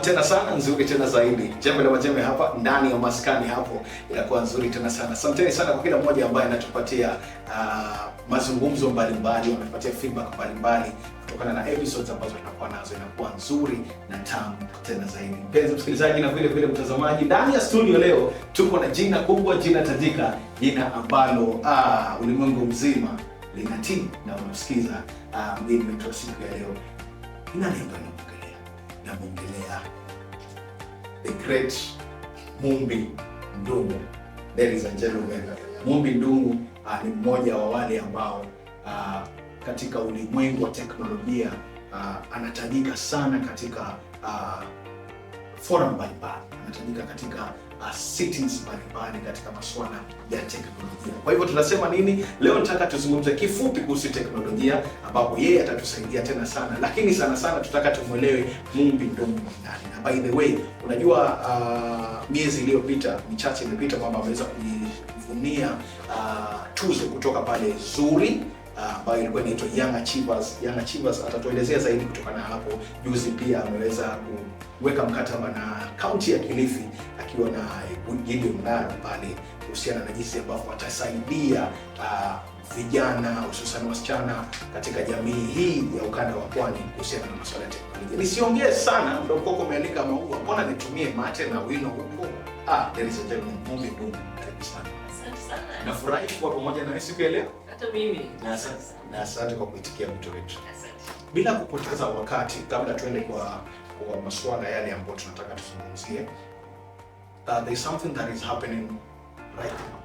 tena sana, nzuri tena zaidi. Jembe la majembe hapa ndani ya Maskani hapo inakuwa nzuri tena sana. Asanteni sana kwa kila mmoja ambaye anatupatia mazungumzo mbalimbali, wamepatia feedback mbalimbali kutokana na episodes ambazo tunakuwa nazo, inakuwa nzuri na tamu tena zaidi. Mpenzi msikilizaji na vile vile mtazamaji, ndani ya studio leo tuko na jina kubwa, jina tajika, jina ambalo ulimwengu mzima linatii na unasikiza. Mimi nimetoa siku ya leo namuongelea the great Mumbi Ndung'u. Ladies and gentlemen, Mumbi Ndung'u ni mmoja wa wale ambao katika ulimwengu wa teknolojia anatajika sana katika forum mbalimbali, anatajika katika settings mbalimbali katika masuala ya teknolojia. Kwa hivyo tunasema nini? Leo nataka tuzungumze kifupi kuhusu teknolojia, ambapo yeye atatusaidia tena sana, lakini sana sana tutaka tumuelewe Mumbi Ndung'u nani. Na by the way, unajua miezi iliyopita, michache iliyopita, kwamba ameweza kujivunia tuzo kutoka pale Zuri ambayo ilikuwa inaitwa Young Achievers. Young Achievers atatuelezea zaidi kutokana na hapo. Juzi pia ameweza kuweka mkataba na kaunti ya Kilifi akiwa na Gideon pale kuhusiana na jinsi ambavyo atasaidia vijana hususan wasichana katika jamii hii ya ukanda wa Pwani kuhusiana na masuala ya teknolojia. Nisiongee sana, ndio koko umeandika maua, mbona nitumie mate na wino huko? Ladies and gentlemen, Mumbi Ndung'u, karibu sana. Asante sana. Nafurahi kuwa pamoja na wewe siku ya leo. Hata mimi. Na asante kwa kuitikia wito wetu. Asante. Bila kupoteza wakati, kabla tuende kwa masuala yale ambayo tunataka tuzungumzie, there is something that is happening right now.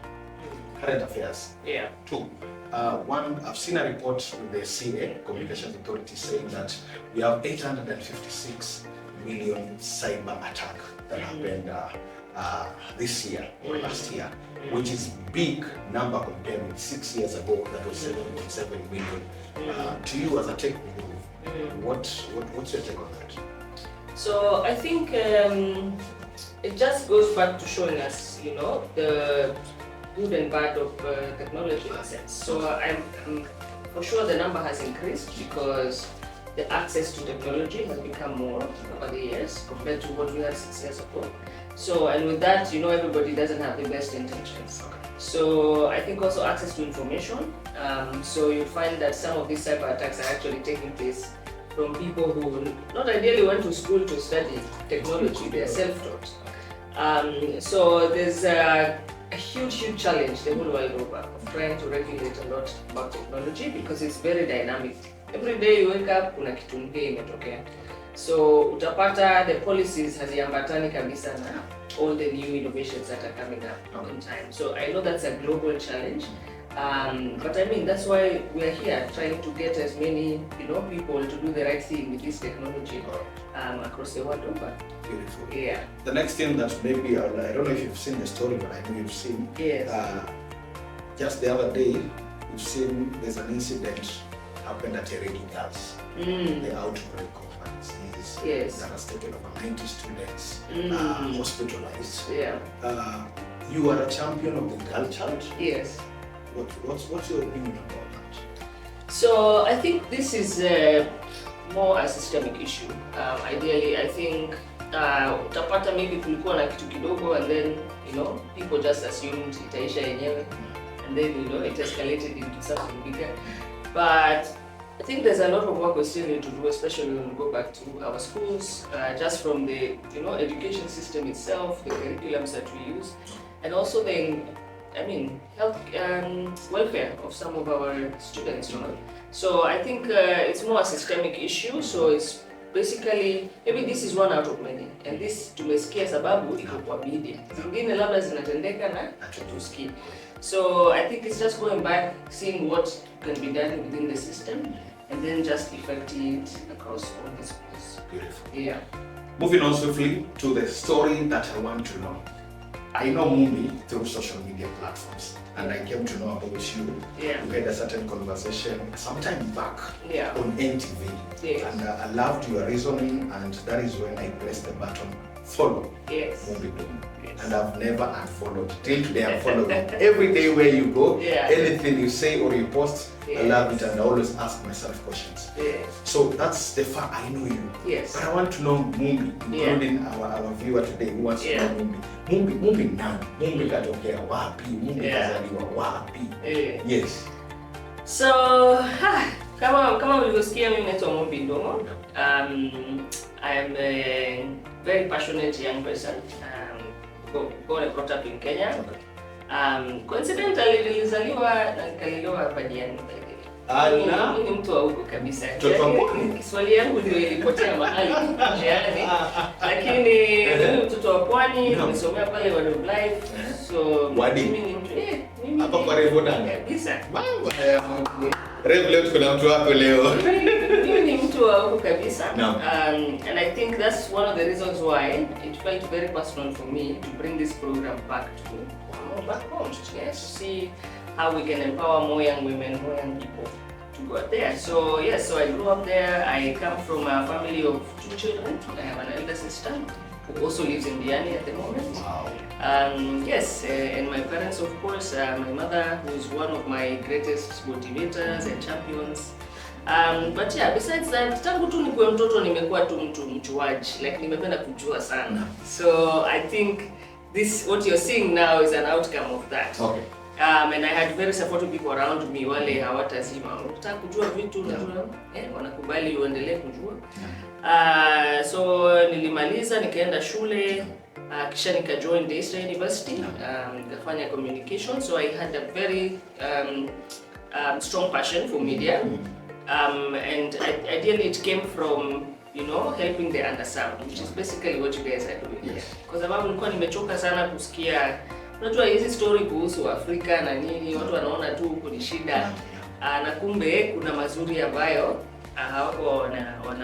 Current affairs. Yeah. Two. One, I've seen a report with the CA, Communications Authority, saying that we have 856 million cyber attack that happened this year or last year, which is big number compared with 6 years ago that was 7.7 million. To you as a tech guru, what's your take on that? So I think it just goes back to showing us, the good and bad of technology in a sense. So I'm for sure the number has increased because the access to technology has become more over the years compared to what we had 6 years ago. So, and with that, everybody doesn't have the best intentions. So I think also access to information. So you find that some of these cyber attacks are actually taking place from people who not ideally went to school to study technology, they are self-taught. So there's a huge challenge the whole world over of trying to regulate a lot about technology because it's very dynamic. Every day you wake up, kuna kitu mpya imetokea. So utapata the policies haziambatani kabisa na all the new innovations that are coming up in time. So I know that's a global challenge. But I mean, that's why we are here trying to get as many people to do the right thing with this technology across the world over. Beautiful. Yeah. The next thing that maybe, I don't know if you've seen the story, but I know you've seen. Yes. Just the other day, you've seen there's an incident happened at Eregi Girls. The outbreak of disease. Yes. That has taken over 90 students hospitalized. Yeah. You are a champion of the girl child. Yes. What's your opinion about that? So I think this is more a systemic issue. Ideally, I think utapata maybe kulikuwa na kitu kidogo and then people just assumed itaisha yenyewe and then it escalated into something bigger. But I think there's a lot of work we still need to do, especially when we go back to our schools, just from the education system itself, the curriculums that we use, and also the health welfare of some of our students. So I think it's more a systemic issue. So it's basically, maybe this is one out of many, and this tumesikia sababu iko kwa media. Zingine labda zinatendeka na hatusikii. So I think it's just going back, seeing what can be done within the system, and then just effecting it across all the schools. Beautiful. Yeah. Moving on swiftly to the story that I want to know. I know Mumbi through social media platforms, and I came to know about you. Yeah. We had a certain conversation sometime back Yeah. on NTV, Yes. and I loved your reasoning, and that is when I pressed the button follow Yes. Mumbi Ndung'u. Yes. And I've never unfollowed. Till today I'm following. Every day where you go, anything you say or you post, I love it, and I always ask myself questions. So that's the fact I know you. Yes. But I want to know Mumbi, including our viewer today who wants to know Mumbi. Mumbi nani? Mumbi katokea wapi? Mumbi kazaliwa wapi? Yes. So, kama ulivyosikia, mimi naitwa Mumbi Ndung'u. I am a very passionate young person. Born and brought up in Kenya. Coincidentally, nilizaliwa na nikalelewa hapa Diani. Mimi ni mtu wa huko kabisa. Kiswahili yangu ndio ilipotea mahali njiani. Lakini mimi mtoto wa pwani, nimesomea pale Word of Life. So mimi ni mtu mimi hapa kwa Revo Dante. Kabisa. Revo leo tuko na mtu wako leo. Mimi ni mtu wa huko kabisa. And I think that's one of the reasons why it felt very personal for me to bring this program back home. Yes, to see how we can empower more young women, more young people to go out there. So yes, so I grew up there. I come from a family of 2 children. I have an elder sister who also lives in Diani at the moment. Wow. Yes, and my parents, of course, my mother, who is one of my greatest motivators and champions. But yeah, besides that, tangu tu nikuwe mtoto nimekuwa tu mtu mjuaji, like nimependa kujua sana. So I think this, what you're seeing now, is an outcome of that. Okay. And I had very supportive people around me, wale hawatazima. Unataka kujua vitu, wanakubali uendelee kujua. So nilimaliza, nikaenda shule, kisha nika-join Daystar University, nikafanya communication. So I had a very strong passion for media. And ideally it came from, you know, helping the underserved, which is basically what you guys are doing. Yes. Kwa sababu nilikuwa nimechoka sana kusikia, unajua hizi story kuhusu Afrika na nini, watu wanaona tu huko ni shida. Na kumbe kuna mazuri ambayo hawako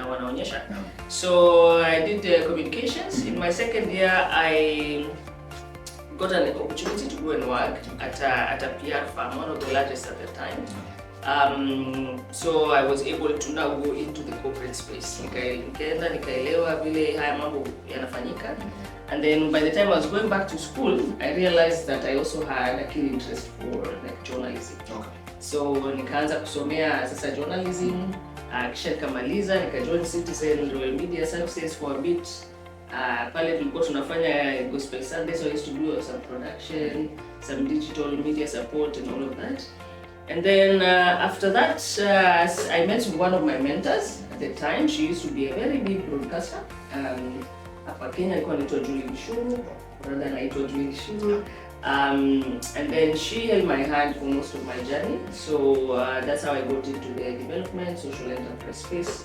wanaonyesha. So I did communications. In my second year I got an opportunity to go and work at a PR firm, one of the largest at the time. So I was able to now go into the corporate space. Nikaenda nikaelewa vile haya mambo yanafanyika. And then by the time I was going back to school, I realized that I also had a keen interest for like journalism. Okay. So nikaanza kusomea sasa journalism, kisha nikamaliza, nika-join Citizen Royal Media Services for a bit. Pale tulikuwa tunafanya Gospel Sundays, so I used to do some production, some digital media support and all of that. And then after that, I met one of my mentors at the time. She used to be a very big broadcaster. Hapa Kenya alikuwa anaitwa Julie Mishuru, brother anaitwa Julie Mishuru. And then she held my hand for most of my journey. So that's how I got into the development, social enterprise space.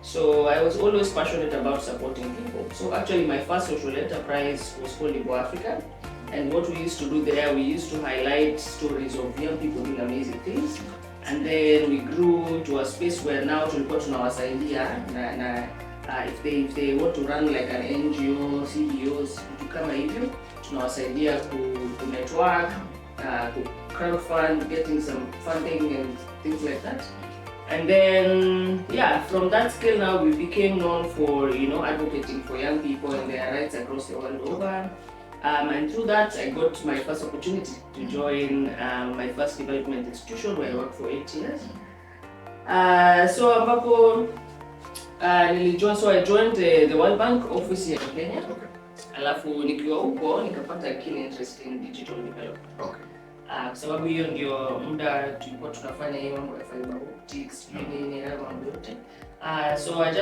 So I was always passionate about supporting people. So actually my first social enterprise was called Ibo Africa. And what we used to do there, we used to highlight stories of young people doing amazing things. And then we grew to a space where now tulikuwa tunawasaidia if they want to run like an NGO, CEOs, vitu kama hivyo, tunawasaidia ku network, ku crowdfund, getting some funding and things like that. And then yeah, from that scale now we became known for, you know, advocating for young people and their rights across the world over. And through that, I got my first opportunity to join my first development institution where I worked for 8 years. So ambapo I joined the World Bank office here in Kenya. Okay. Alafu nikiwa huko nikapata keen interest in digital development. Okay. Kwa sababu hiyo ndio muda tulikuwa tunafanya hiyo mambo ya fiber optics, nini na mambo yote. So I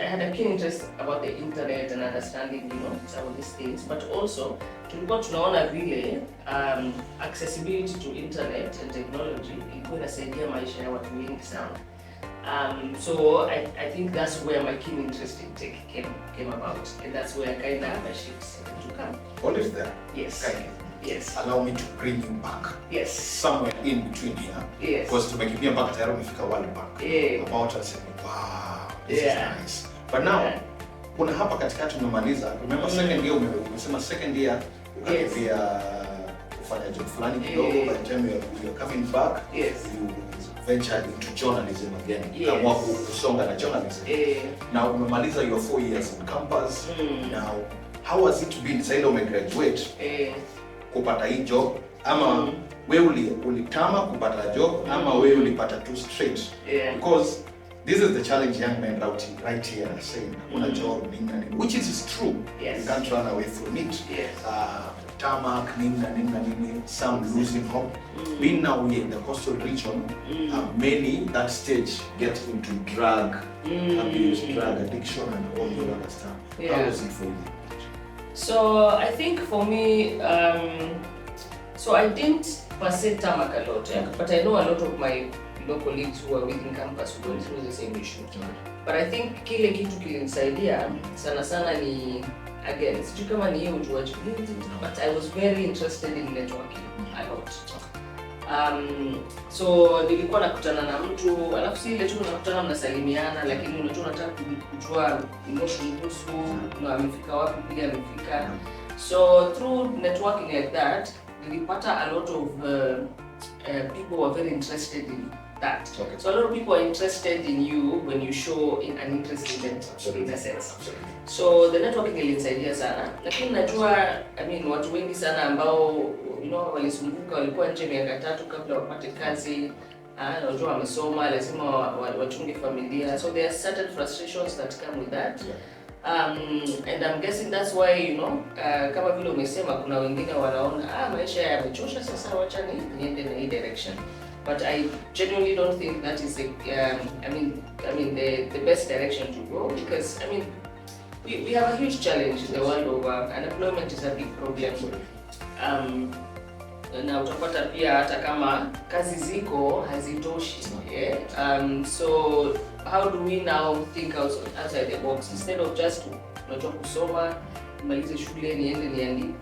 had a keen interest about the internet and understanding, you know, some of these things, but also tulikuwa tunaona vile accessibility to internet and technology ilikuwa inasaidia maisha ya watu wengi sana. So I think that's where my keen interest in tech came about, and that's where I kind of have a shift to come. All is there. Yes. Kindly. Yes. Allow me to bring you back. Yes. Somewhere in between here. Yes. Because tumekimbia mpaka tayari umefika World Bank. Yeah. About us, wow, this is nice. But now, kuna hapa katikati umemaliza. Remember second year umesema second year ukakimbia kufanya job fulani kidogo. By the time you're coming back, you ventured into journalism again. Ukaamua kusonga na journalism. Now umemaliza your 4 years on campus. Now how has it been sasa umegraduate kupata hii job ama wewe ulitama kupata job ama wewe ulipata tu straight? Because this is the challenge young men right here are saying kuna job nini, which is true. You can't run away from it. Tarmac, nini, some losing hope. Being now in the coastal region, many that stage get into drug abuse, drug addiction, and all the other stuff. How was it for you? So I think for me, so I didn't per se tarmac a lot, but I know a lot of my colleagues who are within campus who went through the same issue. But I think kile kitu kilinisaidia sana ni, again, sijui kama ni hiyo ujuaji, but I was very interested in networking a lot. So nilikuwa nakutana na mtu, alafu si ile tu nakutana mnasalimiana, lakini unajua unataka kujua emotion kuhusu na amefika wapi pia amefika. So through networking like that, nilipata a lot of people were very interested in that. So a lot of people are interested in you when you show an interest in them, in a sense. So the networking ilinisaidia sana, lakini najua watu wengi sana ambao walisumbuka, walikuwa nje miaka 3 kabla wapate kazi, najua wamesoma, lazima wachunge familia. So there are certain frustrations that come with that. And I'm guessing that's why kama vile umesema kuna wengine wanaona maisha yamechosha, sasa wacha niende na hii direction. But I genuinely don't think that is the best direction to go, because we have a huge challenge in the world of unemployment is a big problem. Na utapata pia hata kama kazi ziko hazitoshi. So how do we now think outside the box instead of just kusoma, malize shule niende niandike?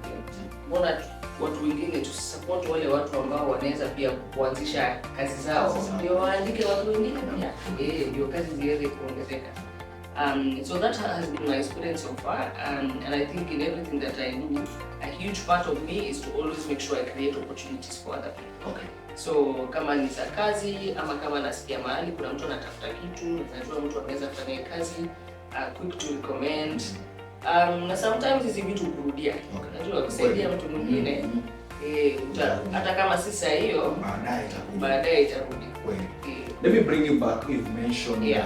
Mbona watu wengine to support wale watu ambao wanaweza pia kuanzisha kazi zao, ndio waandike watu wengine pia, ndio kazi ziweze kuongezeka. So that has been my experience so far, and I think in everything that I do, a huge part of me is to always make sure I create opportunities for other people. Okay. So kama ni za kazi ama kama nasikia mahali kuna mtu anatafuta kitu, najua mtu anaweza kufanya kazi, quick to recommend. Na sometimes hizi vitu kurudia. Najua kusaidia mtu mwingine, hata kama si saa hiyo, baadaye itarudi. Let me bring you back. You've mentioned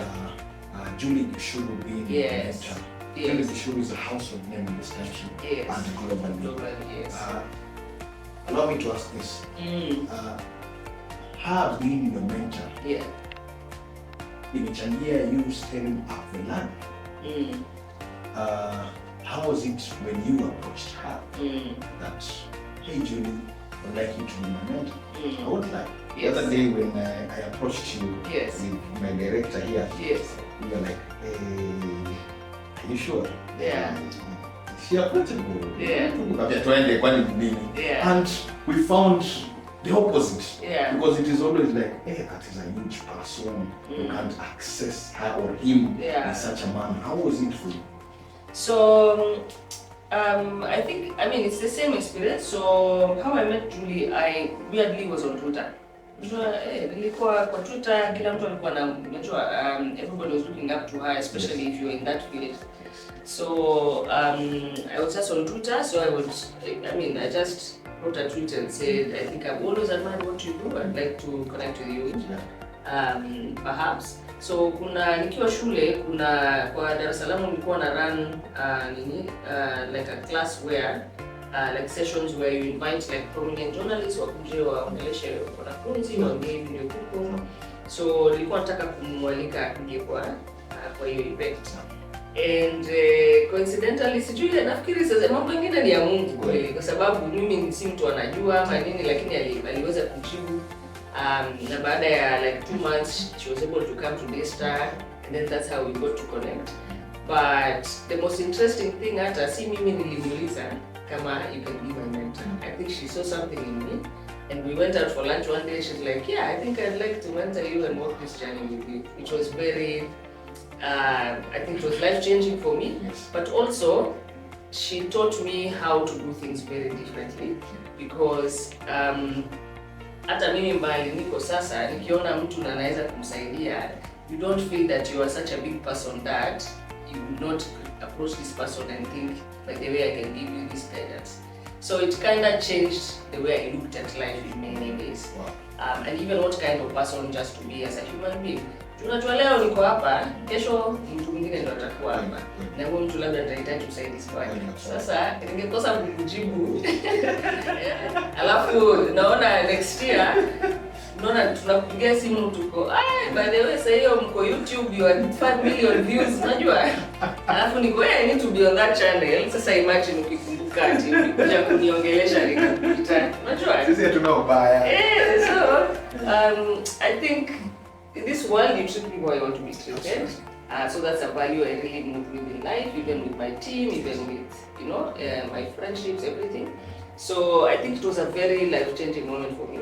Julie Kishushe being a mentor. Julie Kishushe is a household name in this country and globally. Allow me to ask this. Her being your mentor, imechangia you stepping up the ladder. How was it when you approached her that, hey Julie, I'd like you to be my mentor? I would like. The other day when I approached you with my director here, you were like, hey, are you sure? Is she approachable? And we found the opposite. Because it is always like, hey, that is a huge person. You can't access her or him in such a manner. How was it for you? So, I think, it's the same experience. So, how I met Julie, I weirdly was on Twitter. Nilikuwa kwa Twitter, kila mtu alikuwa na, everybody was looking up to her, especially if you're in that field. So, I was just on Twitter, so I just wrote a tweet and said, I think I've always admired what you do, I'd like to connect with you, perhaps. So nikiwa shule, kwa Dar es Salaam nilikuwa na run like a class where like sessions where you invite like prominent journalists wakuje waongeleshe wanafunzi waongee video kuko. So nilikuwa nataka kumwalika akuje kwa hiyo event. And coincidentally sijui nafikiri sasa mambo mengine ni ya Mungu kweli, kwa sababu mimi si mtu anajua ama nini, lakini aliweza kujibu. Na baada ya like 2 months she was able to come to Daystar, and then that's how we got to connect. But the most interesting thing, hata si mimi nilimuuliza kama you can be my mentor. I think she saw something in me, and we went out for lunch one day. She's like, yeah, I think I'd like to mentor you and walk this journey with you, which was very I think it was life-changing for me. But also she taught me how to do things very differently, because hata mimi mbali niko sasa, nikiona mtu anaweza kumsaidia, you don't feel that you are such a big person that you would not approach this person and think, by the way, I can give you this guidance. So it kind of changed the way I looked at life in many ways. Wow. And even what kind of person just to be as a human being. Tunajua leo niko hapa, kesho mtu mwingine ndo atakuwa hapa. Na huyo mtu labda atahitaji usaidizi wake. Sasa ningekosa kukujibu. Alafu naona next year naona tunakupigia simu tuko, by the way sasa hiyo mko YouTube you are 5 million views unajua. Alafu niko I need to be on that channel. Sasa imagine ukikumbuka ati ukikuja kuniongelesha nikakuita. Unajua? Sisi hatuna ubaya. So I think in this world you treat people how you want to be treated. So that's a value I really move with in life, even with my team, even with my friendships, everything. So I think it was a very life-changing moment for me.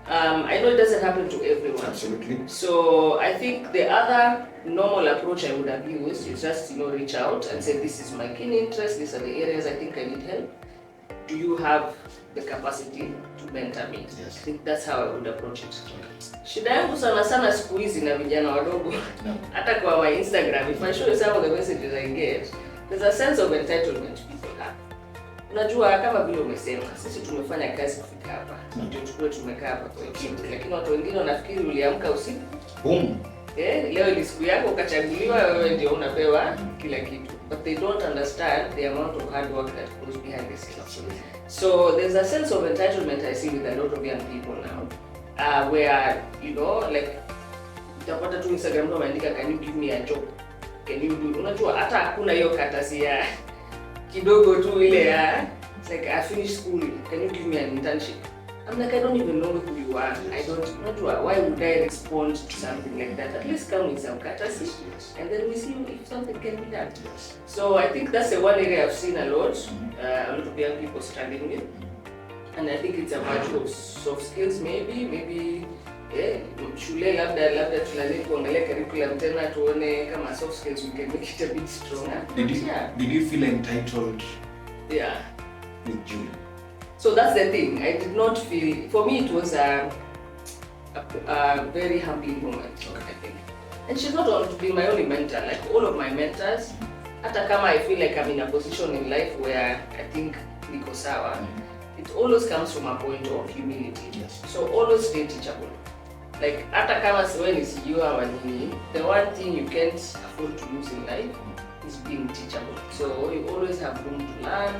I know it doesn't happen to everyone. Absolutely. So I think the other normal approach I would have used is just reach out and say, this is my keen interest, these are the areas I think I need help. Do you have the capacity to mentor me? Yes. I think that's how I would approach it. Shida yangu sana sana siku hizi na vijana wadogo. Hata kwa my Instagram, if I show you some of the messages I get, there's a sense of entitlement people have. Unajua kama vile umesema, sisi tumefanya kazi kufika hapa. Ndio tukue tumekaa hapa kwa kitu. Lakini watu wengine wanafikiri uliamka usiku. Boom. Leo ni siku yako ukachaguliwa, wewe ndio unapewa kila kitu. But they don't understand the amount of hard work that goes behind the scenes. So there's a sense of entitlement I see with a lot of young people now, where like utapata tu Instagram wameandika, can you give me a job? Can you do? Unajua hata hakuna hiyo katasi ya kidogo tu ile ya it's like I finished school, can you give me an internship? I'm like, I don't even know who you are. I don't know why would I respond to something like that? At least come with some courtesy, and then we see if something can be done. So I think that's the one area I've seen a lot of young people struggling with, and I think it's a matter of soft skills, maybe. Shule labda tunaweza kuangalia curriculum tena tuone kama soft skills we can make it a bit stronger. Did you feel entitled? Yeah. With Julie? So that's the thing. I did not feel. For me, it was a very humbling moment. I think. And she's not going to be my only mentor. Like all of my mentors, hata kama I feel like I'm in a position in life where I think niko sawa, it always comes from a point of humility. Yes. So always stay teachable. Like hata kama siwe ni sijui ama nini, the one thing you can't afford to lose in life is being teachable. So you always have room to learn.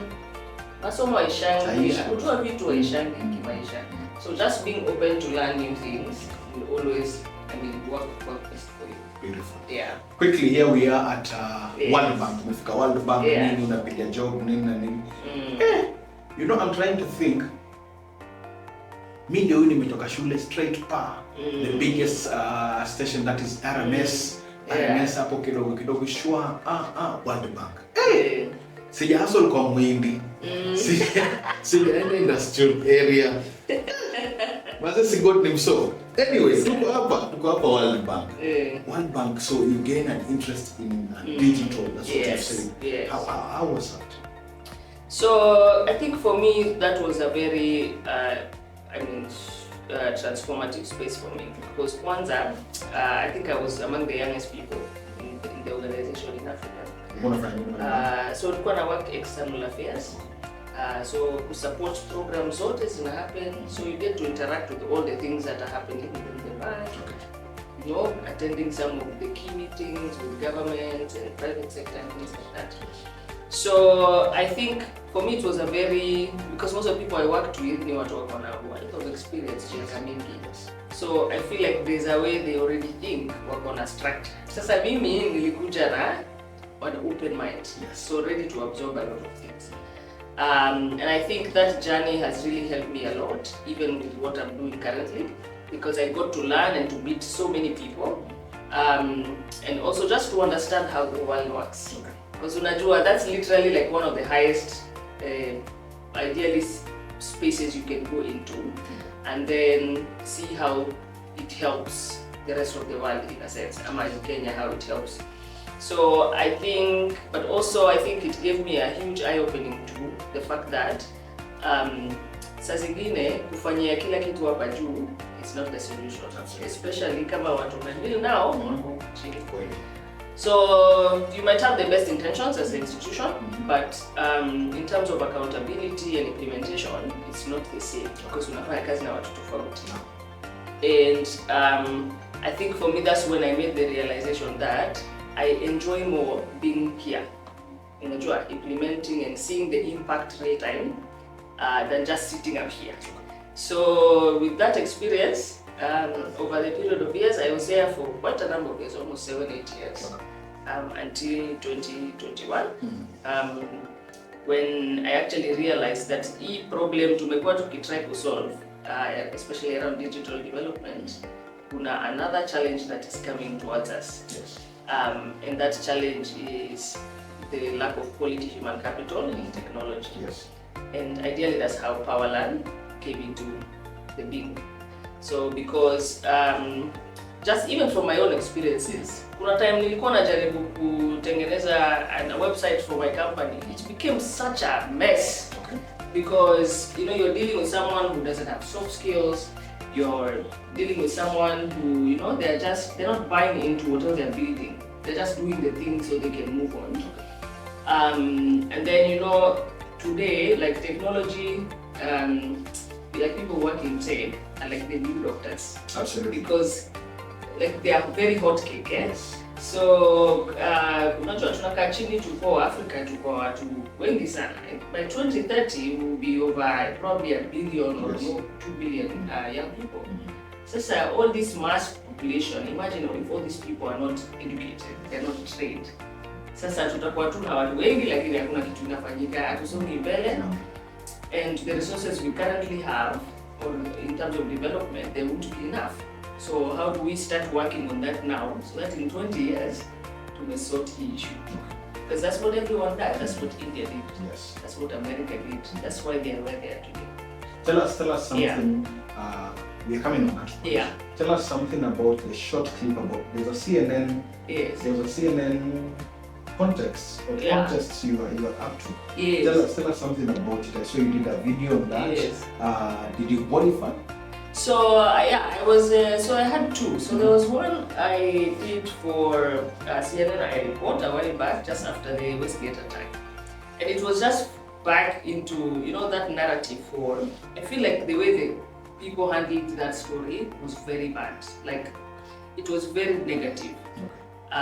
Masomo haishangi, kujua vitu haishangi kimaisha. So just being open to learn new things will always, work best for you. Beautiful. Yeah. Quickly, here we are at World Bank. Umefika World Bank, nini unapiga job, nini na nini. I'm trying to think. Mimi ndio nimetoka shule straight pa. The biggest station that is RMS. RMS hapo kidogo shwa. World Bank. Sija hustle kwa mwindi. Sijaenda industrial area. Basi sigot ni mso. Anyway, tuko hapa World Bank. World Bank, so you gain an interest in digital. That's what you're saying. Yes. How was that? So I think for me that was a very transformative space for me, because kwanza I think I was among the youngest people in the organization in Africa. So tulikuwa na work external affairs. So we support programs zote zina happen, so you get to interact with all the things that are happening within the bank. Attending some of the key meetings with government and private sector and things like that. So I think for me it was because most of the people I worked with ni watu wako na a lot of experience miaka mingi. So I feel like there's a way they already think wako na structure. Sasa mimi nilikuja na an open mind, so ready to absorb a lot of things. And I think that journey has really helped me a lot, even with what I'm doing currently, because I got to learn and to meet so many people, and also just to understand how the world works. Because unajua, that's literally like one of the highest, ideally spaces you can go into, and then see how it helps the rest of the world in a sense. Ama in Kenya, how it helps. So I think, but also I think it gave me a huge eye-opening to the fact that saa zingine kufanyia kila kitu hapa juu is not the solution, especially kama watu until now. So you might have the best intentions as an institution, but in terms of accountability and implementation, it's not the same because unafanya kazi na watu tofauti. And I think for me that's when I made the realization that I enjoy more being here, implementing and seeing the impact real time than just sitting up here. So with that experience, over the period of years, I was there for quite a number of years, almost 7-8 years, until 2021, when I actually realized that the problem tumekuwa tukitry to solve, especially around digital development, kuna another challenge that is coming towards us. Yes. And that challenge is the lack of quality human capital in technology. Yes. And ideally that's how Powerland came into the being. So because just even from my own experiences, kuna time nilikuwa najaribu kutengeneza a website for my company, it became such a mess. Okay. Because you're dealing with someone who doesn't have soft skills, you're dealing with someone who, they're not buying into whatever they're building. They're just doing the thing so they can move on. And then, today, like technology, like people work in tech are like the new doctors. Absolutely. Because like they are very hot cake, eh? Yes. So, unajua tunakaa chini tuko Africa tuko watu wengi sana. By 2030 we will be over probably 1 billion or more, 2 billion young people. Sasa all this mass population, imagine if all these people are not educated, they're not trained. Sasa tutakuwa tu na watu wengi lakini hakuna kitu inafanyika, hatusongi mbele. And the resources we currently have, or in terms of development, they won't be enough. So how do we start working on that now, so that in 20 years, to may sort the issue? Because that's what everyone does. That's what India did. Yes. That's what America did. That's why they are where they are today. Tell us something. Yeah. We are coming on that. Yeah. Tell us something about the short clip about there's a CNN. Yes. There's a CNN context or contests you are up to. Yes. Tell us something about it. I saw you did a video on that. Yes. Did you qualify? So I was so I had two. So there was one I did for CNN. I report a while back, just after the Westgate attack, and it was just back into that narrative. For I feel like the way the people handled that story was very bad. Like it was very negative.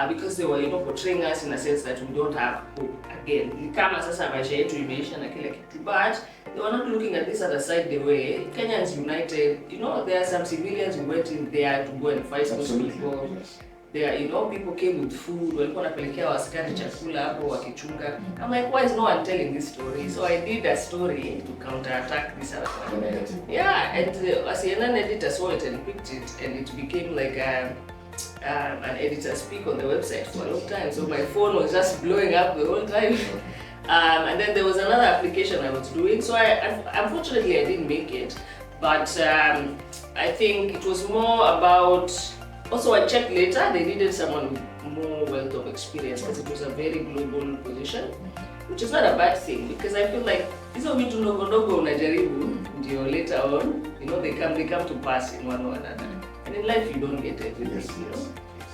Because they were portraying us in a sense that we don't have hope again. Ni kama sasa maisha yetu imeisha na kila kitu, but they were not looking at this other side the way Kenyans united. There are some civilians who went in there to go and fight those people. Yes. There, people came with food. Walikuwa wanapelekea askari chakula hapo wakichunga. I'm like, why is no one telling this story? So I did a story to counterattack this other one. Yeah, and as an editor saw it and picked it, and it became like an editor speak on the website for a long time. So my phone was just blowing up the whole time. And then there was another application I was doing. So unfortunately I didn't make it. But I think it was more about, also I checked later, they needed someone with more wealth of experience because it was a very global position, which is not a bad thing because I feel like hizo vitu ndogo ndogo unajaribu ndio later on, they come to pass in one or another. And in life you don't get everything,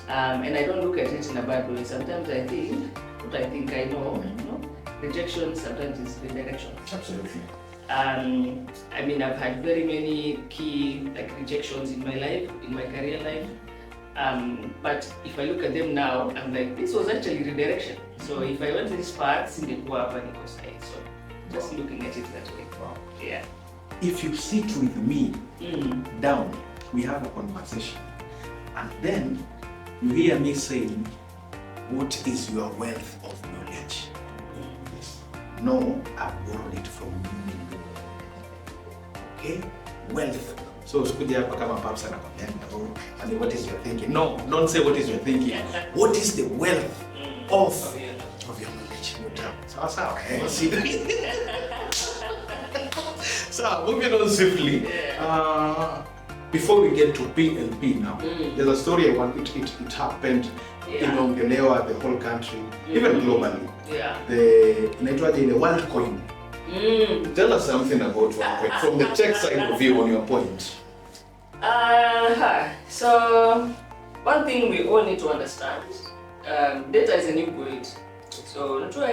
and I don't look at it in a bad way. Sometimes I think what I think I know, rejection sometimes is redirection. Absolutely. I mean, I've had very many key rejections in my life, in my career life. But if I look at them now, I'm like, this was actually redirection. So if I went to this path, singekuwa hapa niko sahi. So just looking at it that way. Wow. Yeah. If you sit with me down, we have a conversation, and then you hear me saying, what is your wealth of knowledge? No, I've borrowed it from Mumbi Ndung'u. Okay? Wealth. So usikuja hapa kama Papsie anakwambia, what is your thinking? No, don't say what is your thinking. What is the wealth of your knowledge? Sawa. So moving on swiftly. Before we get to PLP now, there's a story I want. It happened imeongelewa the whole country, even globally. Yeah. Inaitwaje ile WorldCoin. Tell us something about WorldCoin from the tech side of you on your point. So one thing we all need to understand data is a new gold. So najua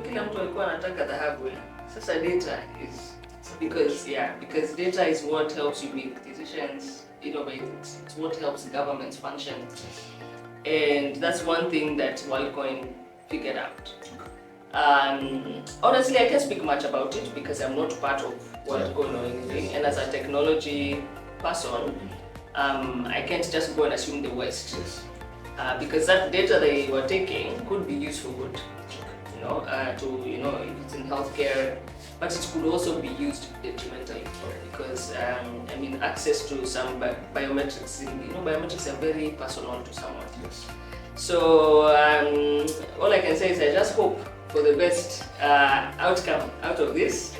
kila mtu alikuwa anataka dhahabu. Sasa data is because data is what helps you make decisions, innovate. It's what helps governments function. And that's one thing that Worldcoin figured out. Honestly, I can't speak much about it because I'm not part of Worldcoin or anything. And as a technology person, I can't just go and assume the West. Yes. Because that data they were taking could be used for good, if it's in healthcare, but it could also be used detrimentally because access to some biometrics. Biometrics are very personal to someone. Yes. So all I can say is I just hope for the best outcome out of this.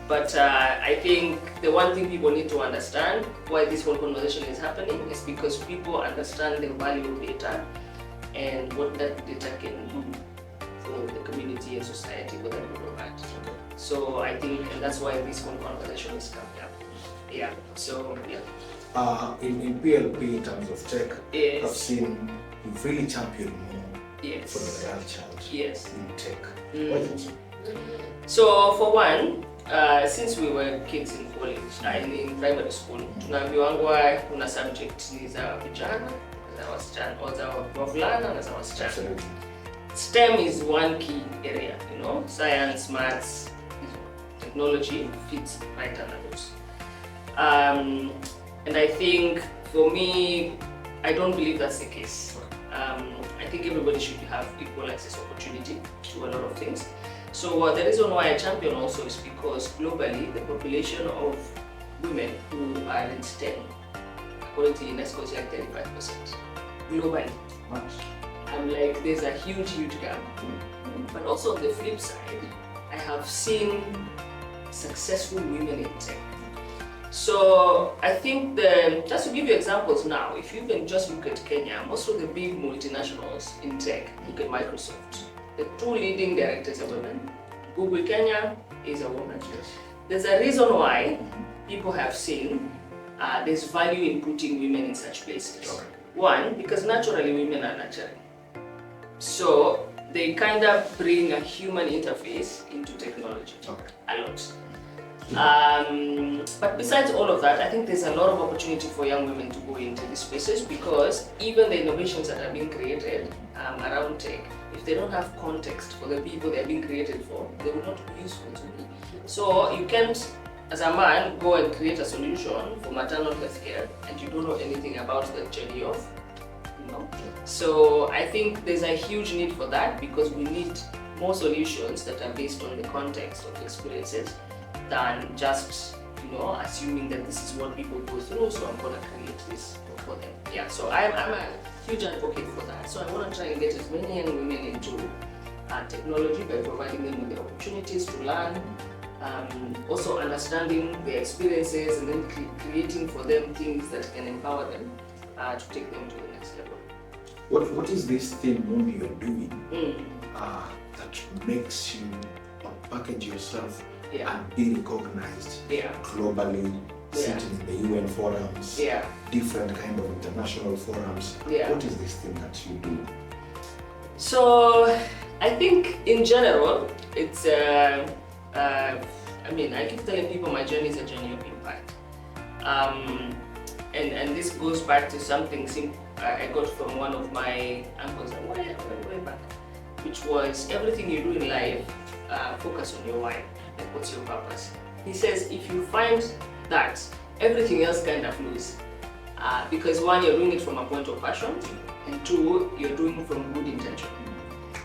But I think the one thing people need to understand why this whole conversation is happening is because people understand the value of data and what that data can do for the community and society whether good or bad. So I think, and that's why this whole conversation is coming up. Yeah. So yeah. In PLP, in terms of tech, yes. I've seen you've really championed more yes. for the real child yes. in tech. Mm. Why is it so? So for one, since we were kids in college, in primary school, tunaambiwangwa kuna subject ni za vijana, za wasichana, au za wavulana na za wasichana. STEM is one key area, science, maths, technology fits right under those. And I think for me, I don't believe that's the case. I think everybody should have equal access opportunity to a lot of things. So the reason why I champion also is because globally the population of women who are in STEM, according to UNESCO, is like 35%. Globally. I'm like, there's a huge gap. But also on the flip side, I have seen successful women in tech. So I think just to give you examples now, if you can just look at Kenya, most of the big multinationals in tech, look at Microsoft. The two leading directors are women. Google Kenya is a woman. Yes. There's a reason why people have seen there's value in putting women in such places. Okay. One, because naturally women are nurturing. So they kind of bring a human interface into technology a lot. But besides all of that, I think there's a lot of opportunity for young women to go into these spaces because even the innovations that are being created around tech, if they don't have context for the people they're being created for, they will not be useful to me. So you can't, as a man, go and create a solution for maternal health care and you don't know anything about the journey of, So I think there's a huge need for that because we need more solutions that are based on the context of experiences than just, assuming that this is what people go through, so I'm going to create this for them. Yeah, so I'm a huge advocate for that. So I want to try and get as many young women into technology by providing them with the opportunities to learn, also understanding their experiences and then creating for them things that can empower them to take them to the next level. What is this thing, Mumbi, you're doing that makes you package yourself and be recognized globally, sitting in the UN forums, different kind of international forums? What is this thing that you do? So I think in general, it's I keep telling people my journey is a journey of impact. And this goes back to something I got from one of my uncles way back, which was everything you do in life, focus on your why. Like what's your purpose? He says if you find that, everything else kind of flows. Because one, you're doing it from a point of passion, and two, you're doing it from good intention.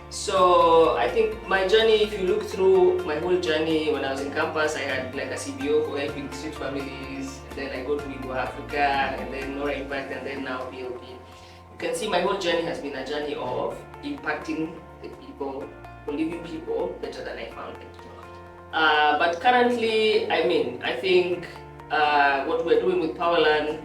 So I think my journey, if you look through my whole journey, when I was in campus, I had like a CBO for helping street families, and then I go to Igbo Africa, and then Nora Impact, and then now PLP. You can see my whole journey has been a journey of impacting the people, or leaving people better than I found them. But currently, I think what we're doing with Powerland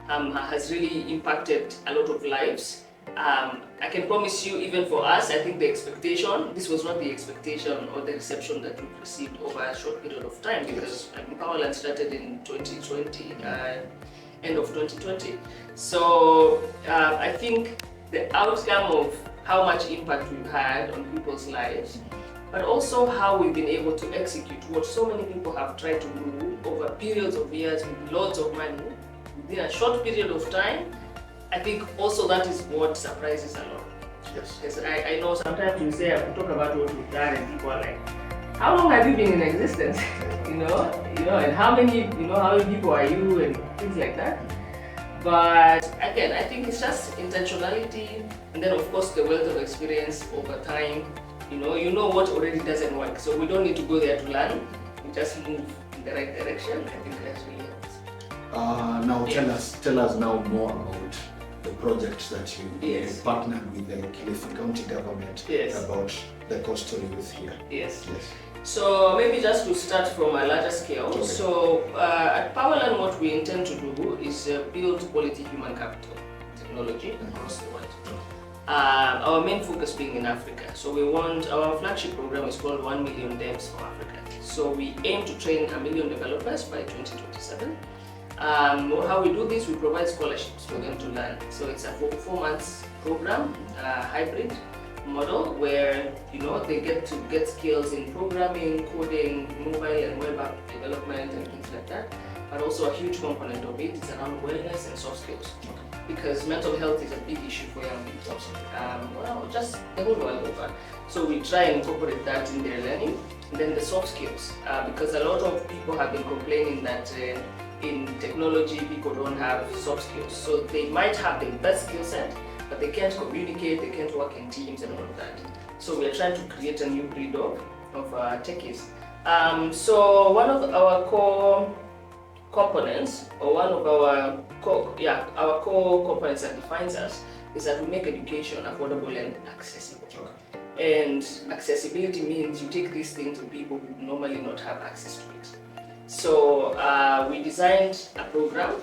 has really impacted a lot of lives. I can promise you, even for us, I think the expectation, this was not the expectation or the reception that we received over a short period of time, because Powerland started in 2020, end of 2020. So I think the outcome of how much impact we've had on people's lives, but also how we've been able to execute what so many people have tried to do over periods of years with lots of money within a short period of time. I think also that is what surprises a lot. Yes. Because I know sometimes we say, we talk about what we've done and people are like, how long have you been in existence? And how many people are you and things like that. But again, I think it's just intentionality, and then of course the wealth of experience over time. You know what already doesn't work, so we don't need to go there to learn. We just move in the right direction. I think that's really helps. Now tell us now more about the projects that you partnered with the Kilifi County government about the coastal youth here. Yes. So maybe just to start from a larger scale. Okay. So at Powerland, what we intend to do is build quality human capital technology across the world. Our main focus being in Africa. So we want, our flagship program is called 1 Million Devs for Africa. So we aim to train 1 million developers by 2027. How we do this, we provide scholarships for them to learn. So it's a 4 months program, hybrid model, where they get to get skills in programming, coding, mobile and web app development and things like that. But also a huge component of it is around wellness and soft skills. Because mental health is a big issue for young people. Just the whole world over. So we try and incorporate that in their learning. And then the soft skills, because a lot of people have been complaining that in technology people don't have soft skills. So they might have the best skill set, but they can't communicate, they can't work in teams and all of that. So we are trying to create a new breed of techies. So one of our core components, or one of our core components that defines us, is that we make education affordable and accessible. And accessibility means you take these things to people who normally not have access to it. So we designed a program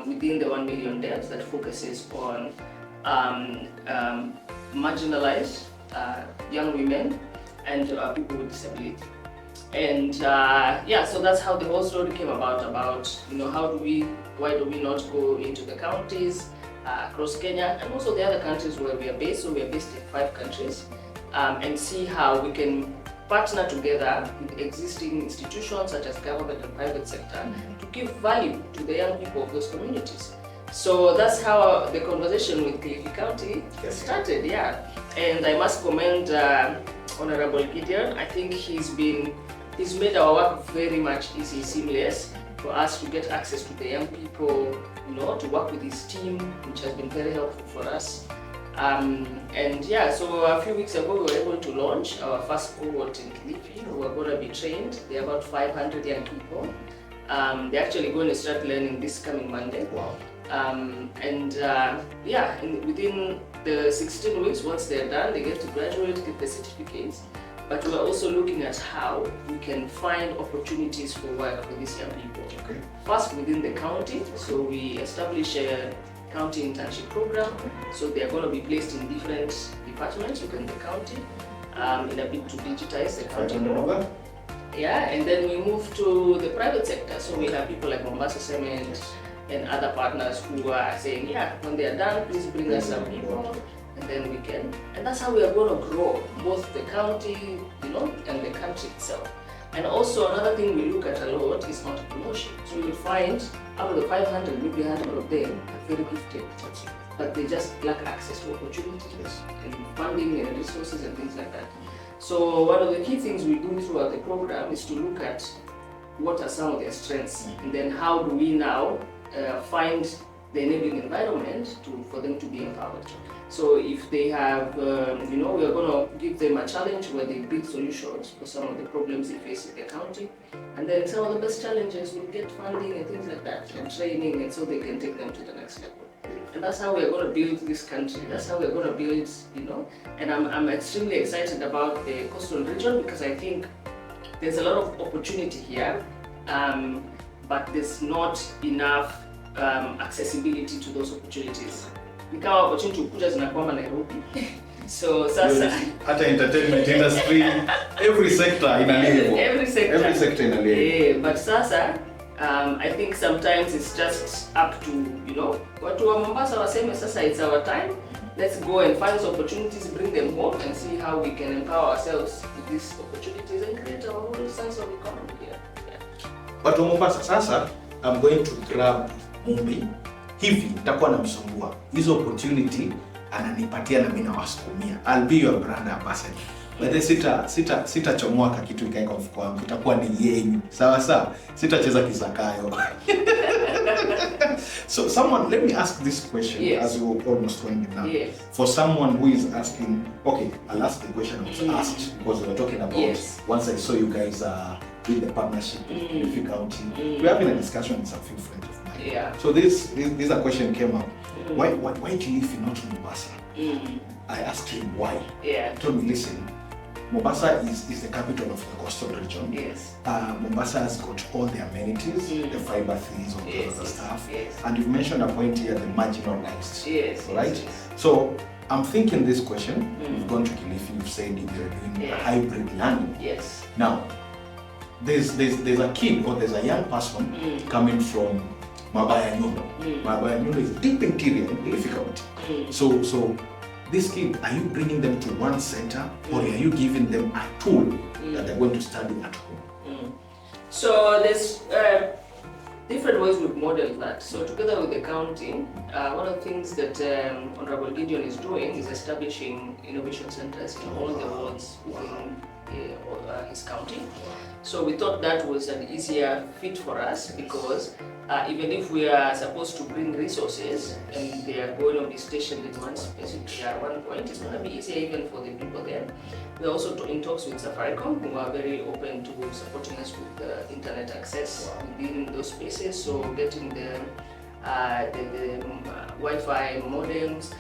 within the 1 Million Devs that focuses on marginalized young women and people with disability. And so that's how the whole story came about why do we not go into the counties across Kenya and also the other countries where we are based. So we are based in 5 countries, and see how we can partner together with existing institutions such as government and private sector to give value to the young people of those communities. So that's how the conversation with Kilifi County started, And I must commend Honorable Gideon. I think he's made our work very much easy, seamless for us to get access to the young people, to work with his team, which has been very helpful for us. So a few weeks ago we were able to launch our first cohort in Kilifi, who are going to be trained. They're about 500 young people. They're actually going to start learning this coming Monday. Wow. Within the 16 weeks, once they're done, they get to graduate, get the certificates. But we're also looking at how we can find opportunities for work for these young people. Okay. First, within the county, so we establish a county internship program. So they are going to be placed in different departments within the county in a bid to digitize the county more. And then we move to the private sector. So we have people like Mombasa Cement and other partners who are saying, when they are done, please bring us some people, and then we can. And that's how we are going to grow both the county, and the country itself. And also another thing we look at a lot is entrepreneurship. So you will find out of the 500, maybe 100 of them are very gifted, but they just lack access to opportunities and funding and resources and things like that. So one of the key things we do throughout the program is to look at what are some of their strengths, and then how do we now find the enabling environment for them to be empowered. So if they have, we are going to give them a challenge where they build solutions for some of the problems they face in their county, and then some of the best challenges will get funding and things like that, and training, and so they can take them to the next level. And that's how we're going to build this country. That's how we're going to build, and I'm extremely excited about the coastal region, because I think there's a lot of opportunity here, but there's not enough accessibility to those opportunities. Ikawa opportunity ukuja zinakwama Nairobi. So sasa hata entertainment industry, every sector in a level. Every sector in a level. But sasa I think sometimes it's just up to, watu wa Mombasa waseme sasa it's our time. Let's go and find these opportunities, bring them home and see how we can empower ourselves with these opportunities and create our own sense of economy here. Watu wa Mombasa sasa, I'm going to grab Mumbi. Hivi nitakuwa namsumbua. Hizo opportunity ananipatia na mimi nawasukumia. I'll be your brand ambassador. But sitachomoa kitu ikae kwa mfuko wangu. Itakuwa ni yenyu. Sawa sawa. Sitacheza kizakayo. So someone, let me ask this question, yes, as we're almost going now. Yes. For someone who is asking, okay, I'll ask the question I was asked because we were talking about, yes, once I saw you guys with the partnership with Kilifi County. We're having a discussion with some few friends of mine. Yeah. So this a question came up. Why Kilifi, not Mombasa? I asked him why. Yeah. He told me, listen, Mombasa is the capital of the coastal region. Yes. Mombasa has got all the amenities, the fiber things, all the other stuff. Yes. And you've mentioned a point here, the marginalized. Yes. Right? Yes. So I'm thinking this question, you've gone to Kilifi, you've said you're doing hybrid learning. Yes. Now, there's a kid or there's a young person coming from Owino. Owino is deep interior in Kilifi County. So this kid, are you bringing them to one center or are you giving them a tool that they're going to study at home? So there's different ways we've modeled that. So together with the county, one of the things that Honorable Gideon is doing is establishing innovation centers in all the wards within his county. So we thought that was an easier fit for us because even if we are supposed to bring resources and they are going to be stationed in one specific at one point, it's going to be easier even for the people there. We're also in talks with Safaricom, who are very open to supporting us with internet access within those spaces. So getting the Wi-Fi modems,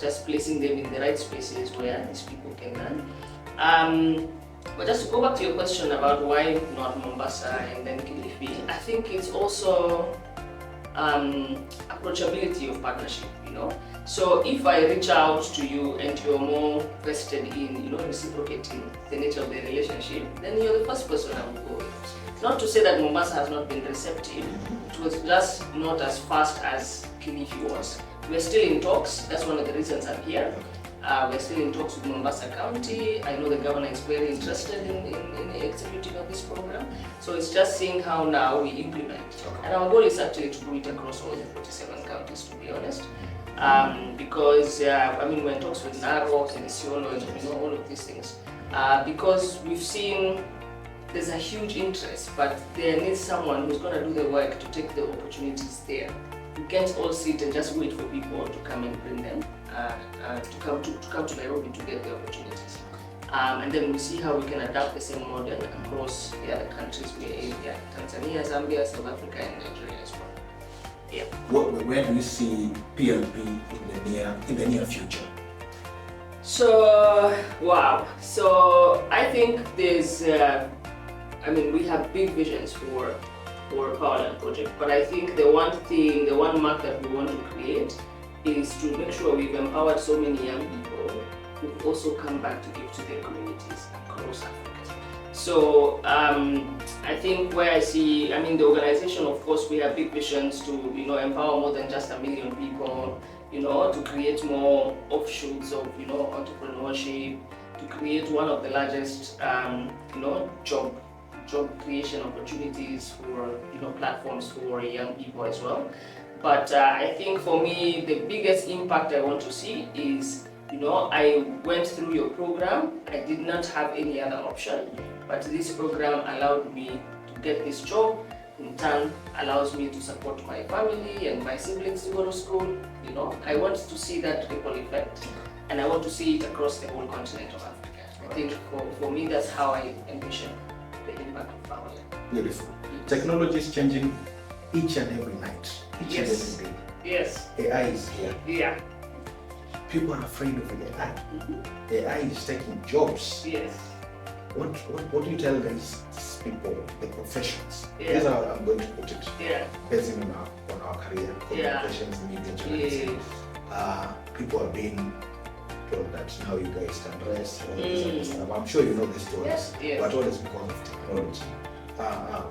just placing them in the right spaces where these people can learn. But just to go back to your question about why not Mombasa and then Kilifi, I think it's also approachability of partnership, So if I reach out to you and you're more vested in, reciprocating the nature of the relationship, then you're the first person I would go with. Not to say that Mombasa has not been receptive, it was just not as fast as Kilifi was. We're still in talks, that's one of the reasons I'm here. We're still in talks with Mombasa County. I know the governor is very interested in the executing of this program. So it's just seeing how now we implement. And our goal is actually to do it across all the 47 counties, to be honest. Because, we're in talks with Narok and Isiolo and all of these things. Because we've seen there's a huge interest, but there needs someone who's going to do the work to take the opportunities there. We can't all sit and just wait for people to come and bring them. To come to Nairobi to get the opportunities. And then we'll see how we can adapt the same model across the other countries we're in, Tanzania, Zambia, South Africa, and Nigeria as well. Yeah. Where do you see PLP in the near future? So, wow. So I think there's, we have big visions for Powerland project, but I think the one mark that we want to create is to make sure we've empowered so many young people who also come back to give to their communities across Africa. So I think where I see, the organization, of course, we have big visions to empower more than just 1 million people, to create more offshoots of entrepreneurship, to create one of the largest job creation opportunities for platforms for young people as well. But I think for me, the biggest impact I want to see is, I went through your program. I did not have any other option, but this program allowed me to get this job. In turn, allows me to support my family and my siblings to go to school. I want to see that ripple effect, and I want to see it across the whole continent of Africa. I think for me, that's how I envision the impact of Powerland. Beautiful. Technology is changing each and every night. Each and every day. Yes. AI is here. Yeah. People are afraid of AI. AI is taking jobs. Yes. What do you tell these people, the professions? Here's how I'm going to put it. Based on our career, communications, media, journalism. People are being told that now you guys can rest. All this other stuff. I'm sure you know the stories, but all is because of technology.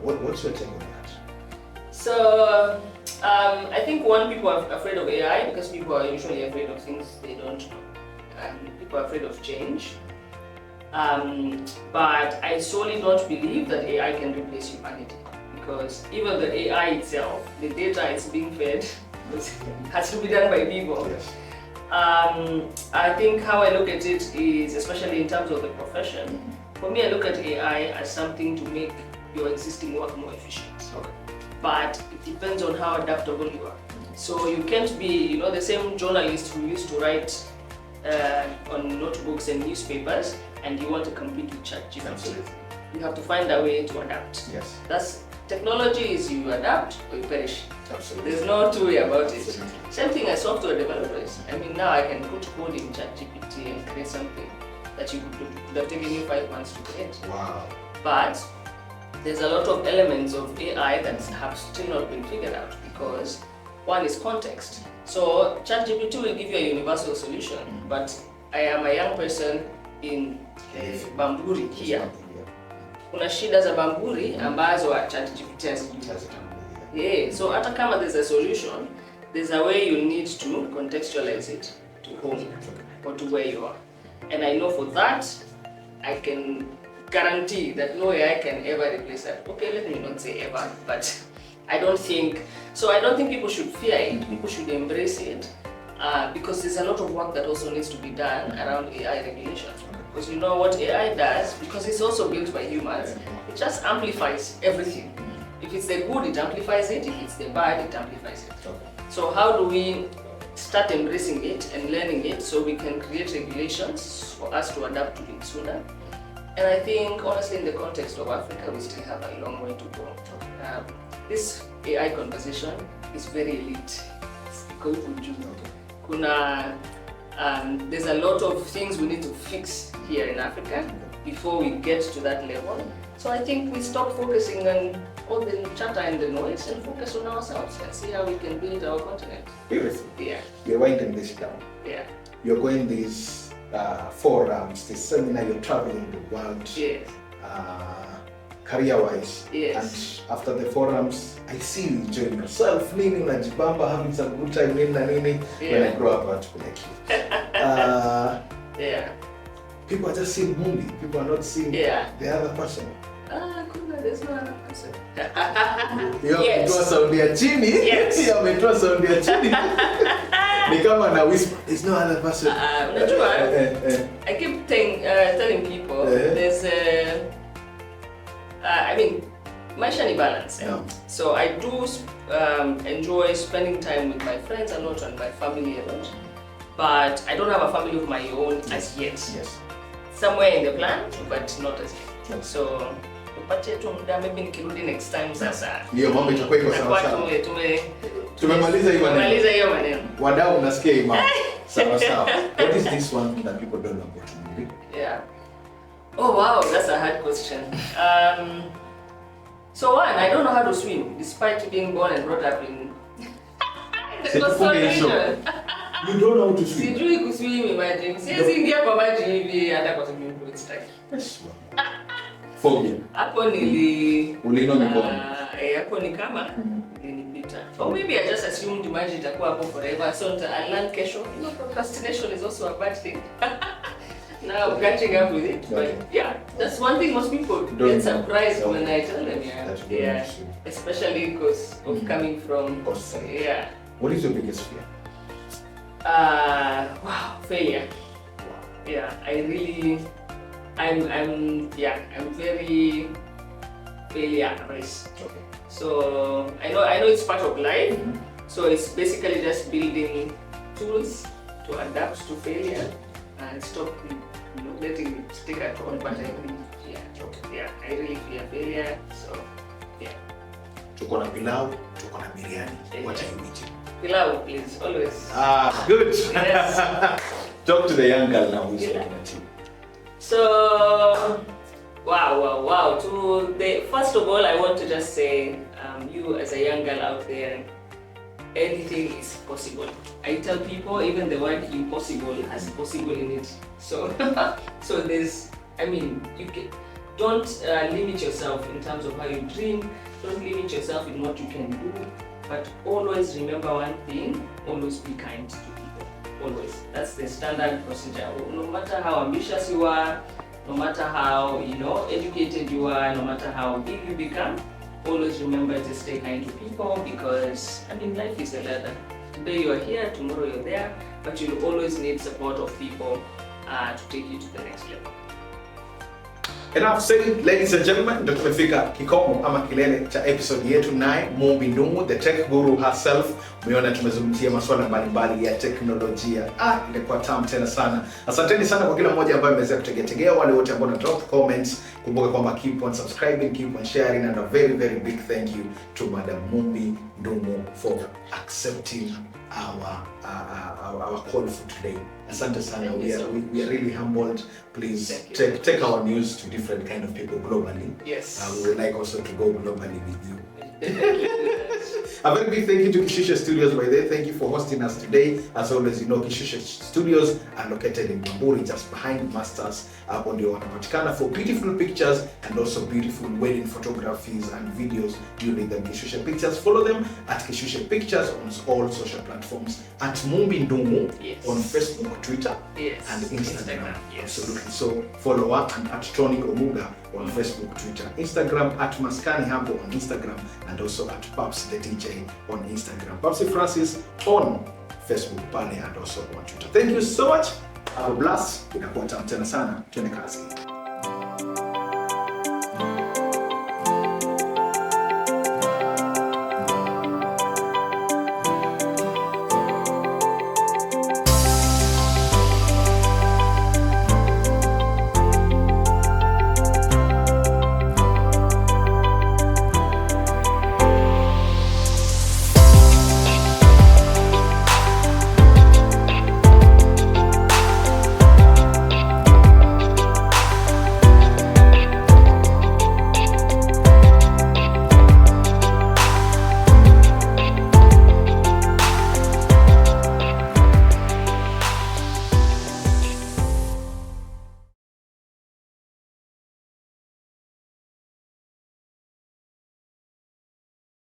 What's your take on that? So I think one, people are afraid of AI because people are usually afraid of things they don't know. People are afraid of change. But I solely don't believe that AI can replace humanity, because even the AI itself, the data it's being fed, has to be done by people. Yes. I think how I look at it is, especially in terms of the profession, for me I look at AI as something to make your existing work more efficient. Okay. But it depends on how adaptable you are. So you can't be, the same journalist who used to write on notebooks and newspapers, and you want to compete with ChatGPT. Absolutely. You have to find a way to adapt. Yes. That's technology, is you adapt or you perish. Absolutely. There's no two way about it. Absolutely. Same thing as software developers. I mean, now I can put code in ChatGPT and create something that you would have taken you 5 months to create. Wow. But there's a lot of elements of AI that have still not been figured out, because one is context. So ChatGPT will give you a universal solution, but I am a young person in Bamburi here. Kuna shida za Bamburi ambazo ChatGPT hazijui. Yeah, so hata kama there's a solution, there's a way you need to contextualize it to home or to where you are. And I know for that, I can guarantee that no AI can ever replace that. Okay, let me not say ever, but I don't think people should fear it. People should embrace it, because there's a lot of work that also needs to be done around AI regulation. Because you know what AI does, because it's also built by humans, it just amplifies everything. If it's the good, it amplifies it. If it's the bad, it amplifies it. So how do we start embracing it and learning it so we can create regulations for us to adapt to it sooner? And I think, honestly, in the context of Africa, we still have a long way to go. This AI conversation is very elite. There's a lot of things we need to fix here in Africa before we get to that level. So I think we stop focusing on all the chatter and the noise and focus on ourselves and see how we can build our continent. Beautiful. Yeah. You're winding this down. Yeah. You're going these forums, this seminar, you're traveling the world. Yes. Career-wise. Yes. And after the forums, I see you enjoying yourself, Nini, Najibamba, having some good time, Nini. When I grow up, I want to be like you. Yeah. People are just seeing Mumbi. People are not seeing the other person. There's no other person. Ametoa saundi ya chini. Yes. Ametoa saundi ya chini. Ni kama na whisper, there's no other person. I keep telling people there's maisha ni balance. Yeah. So I do enjoy spending time with my friends a lot and my family a lot. But I don't have a family of my own as yet. Yes. Somewhere in the plan, but not as yet. So tupatie tu muda, maybe nikirudi next time sasa. Hiyo mambo itakuwa iko sawa sawa. Tumemaliza hiyo maneno. Wadau unasikia hii mambo. Sawa sawa. What is this one thing that people don't know about Mumbi? Yeah. Oh wow, that's a hard question. So one, I don't know how to swim, despite being born and brought up in the coastal region. You don't know how to swim? Sijui kuswim, imagine. Siwezi ingia kwa maji hivi hata kwa swimming pool sitaki. Phobia. Hapo Ulino mikono. Hapo ni kama nilipita. Or maybe I just assumed maji itakuwa hapo forever, so I learned kesho. Procrastination is also a bad thing. Now I'm catching up with it. But yeah, that's one thing most people get surprised when I tell them. Yeah. Especially because of coming from. Yeah. What is your biggest fear? Failure. Yeah, I'm very failure averse. Okay. So I know it's part of life. So it's basically just building tools to adapt to failure and stop letting it take a toll. But I really fear failure. So yeah. Tuko na pilau, tuko na biryani. What are you eating? Pilau, please, always. Good. Yes. Talk to the young girl now who's looking at you. So, wow. First of all, I want to just say, you as a young girl out there, anything is possible. I tell people, even the word impossible has possible in it. So, don't limit yourself in terms of how you dream. Don't limit yourself in what you can do. But always remember one thing: always be kind to people. Always. That's the standard procedure. No matter how ambitious you are, no matter how educated you are, no matter how big you become, always remember to stay kind to people, because life is a ladder. Today you are here, tomorrow you're there, but you'll always need support of people to take you to the next level. Enough said, ladies and gentlemen, ndio tumefika kikomo ama kilele cha episode yetu 9, Mumbi Ndung'u, the tech guru herself. Umeona tumezungumzia masuala mbalimbali ya teknolojia. Ilikuwa tamu tena sana. Asanteni sana kwa kila mmoja ambaye ameweza kutegea, wale wote ambao na drop comments. Kumbuka kwamba keep on subscribing, keep on sharing, and a very very big thank you to Madam Mumbi Ndung'u for accepting our call for today. Asante sana. We are really humbled. Please take our news to different kind of people globally. Yes. We would like also to go globally with you. A very big thank you to Kishushe Studios by there. Thank you for hosting us today. As always, Kishushe Studios are located in Bamburi, just behind Masters. On the wanapatikana for beautiful pictures and also beautiful wedding photographies and videos during the Kishushe Pictures. Follow them at Kishushe Pictures on all social platforms. At Mumbi Ndung'u on Facebook, Twitter, and Instagram. Yes. Absolutely. So follow up, and at Tonny Omuga on Facebook, Twitter, Instagram, at Maskani Hapo on Instagram, and also at Papsie the DJ on Instagram. Papsie Francis on Facebook, pale, and also on Twitter. Thank you so much. Have a blast. Inakuwa tamu tena sana. Tuende kazi.